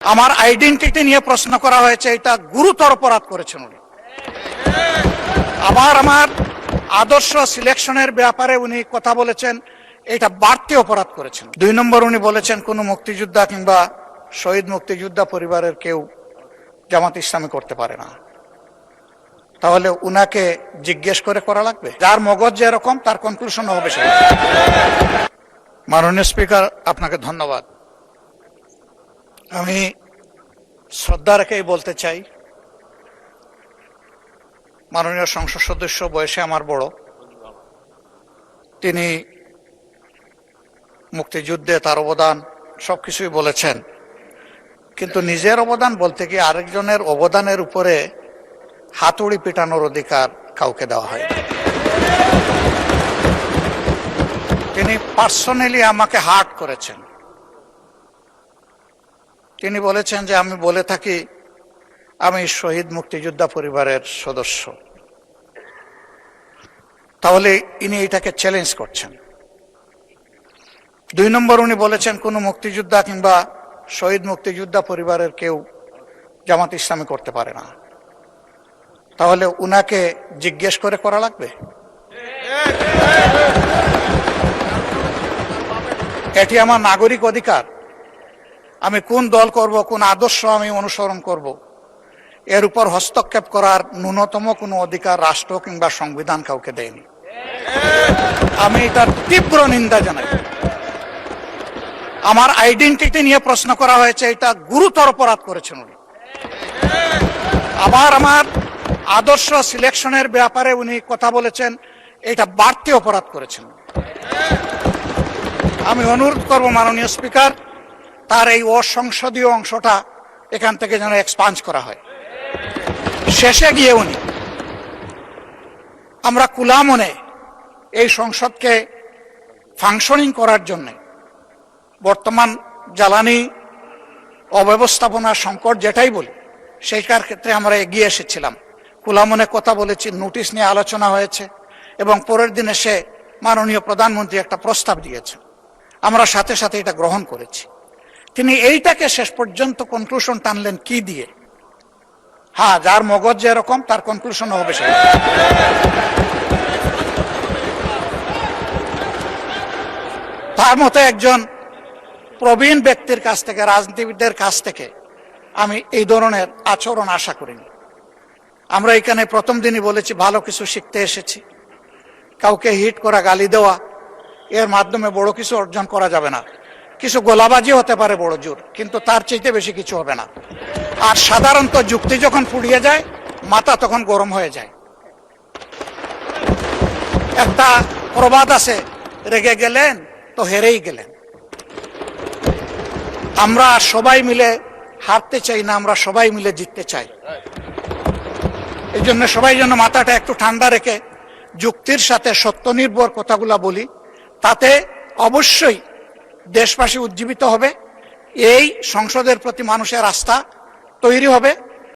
আমার আইডেন্টিটি নিয়ে প্রশ্ন করা হয়েছে, এটা গুরুতর অপরাধ করেছেন উনি। আমার আদর্শ সিলেকশনের ব্যাপারে উনি কথা বলেছেন, এটা বাড়তি অপরাধ করেছেন। 2 নম্বর, উনি বলেছেন কোন মুক্তিযোদ্ধা কিংবা শহীদ মুক্তিযোদ্ধা পরিবারের কেউ জামাত ইসলামী করতে পারে না। তাহলে উনাকে জিজ্ঞেস করে করা লাগবে? যার মগজ যেরকম তার কনক্লুশন হবে সেটা। মাননীয় স্পিকার, আপনাকে ধন্যবাদ। আমি শ্রদ্ধা রেখেই বলতে চাই, মাননীয় সংসদ সদস্য বয়সে আমার বড়, তিনি মুক্তিযুদ্ধে তার অবদান সবকিছুই বলেছেন, কিন্তু নিজের অবদান বলতে গিয়ে আরেকজনের অবদানের উপরে হাতুড়ি পিটানোর অধিকার কাউকে দেওয়া হয়। তিনি পার্সোনালি আমাকে হার্ট করেছেন। তিনি বলেছেন যে আমি বলে থাকি আমি শহীদ মুক্তিযোদ্ধা পরিবারের সদস্য, তাহলে ইনি এটাকে চ্যালেঞ্জ করছেন। 2 নম্বর, উনি বলেছেন কোন মুক্তিযোদ্ধা কিংবা শহীদ মুক্তিযোদ্ধা পরিবারের কেউ জামাত ইসলামী করতে পারে না। তাহলে উনাকে জিজ্ঞেস করে করা লাগবে? এটি আমার নাগরিক অধিকার। আমি কোন দল করব, কোন আদর্শ আমি অনুসরণ করব, এর উপর হস্তক্ষেপ করার ন্যূনতম কোনো অধিকার রাষ্ট্র কিংবা সংবিধান কাউকে দেয়নি। আমি এটার তীব্র নিন্দা জানাই। আমার আইডেন্টিটি নিয়ে প্রশ্ন করা হয়েছে, এটা গুরুতর অপরাধ করেছেন উনি। আমার আদর্শ সিলেকশনের ব্যাপারে উনি কথা বলেছেন, এটা বাড়তি অপরাধ করেছেন। আমি অনুরোধ করব মাননীয় স্পিকার, তার এই অসংসদীয় অংশটা এখান থেকে যেন এক্সপাঞ্জ করা হয়। শেষে গিয়ে উনি, আমরা কুলা মনে এই সংসদকে ফাংশনিং করার জন্য বর্তমান জ্বালানি অব্যবস্থাপনা সংকট যেটাই বলি, সেইটার ক্ষেত্রে আমরা এগিয়ে এসেছিলাম, কুলা মনে কথা বলেছি, নোটিশ নিয়ে আলোচনা হয়েছে এবং পরের দিনে সে মাননীয় প্রধানমন্ত্রী একটা প্রস্তাব দিয়েছে, আমরা সাথে সাথে এটা গ্রহণ করেছি। তিনি এইটাকে শেষ পর্যন্ত কনক্লুশন টানলেন কি দিয়ে? হ্যাঁ, যার মগজ যেরকম তার কনক্লুশন হবে সেটা। তার মতো একজন প্রবীণ ব্যক্তির কাছ থেকে, রাজনীতিবিদদের কাছ থেকে আমি এই ধরনের আচরণ আশা করিনি। আমরা এখানে প্রথম দিনই বলেছি ভালো কিছু শিখতে এসেছি। কাউকে হিট করা, গালি দেওয়া, এর মাধ্যমে বড় কিছু অর্জন করা যাবে না। কিছু গোলাবাজি হতে পারে বড় জোর, কিন্তু তার চাইতে বেশি কিছু হবে না। আর সাধারণত যুক্তি যখন ফুরিয়ে যায়, মাথা তখন গরম হয়ে যায়। একটা প্রবাদ আছে, রেগে গেলেন তো হেরেই গেলেন। আমরা সবাই মিলে হারতে চাই না, আমরা সবাই মিলে জিততে চাই। এই জন্য সবাই যেন মাথাটা একটু ঠান্ডা রেখে যুক্তির সাথে সত্য নির্ভর কথাগুলা বলি, তাতে অবশ্যই দেশবাসী উজ্জীবিত হবে, এই সংসদের প্রতি মানুষের আস্থা তৈরি হবে।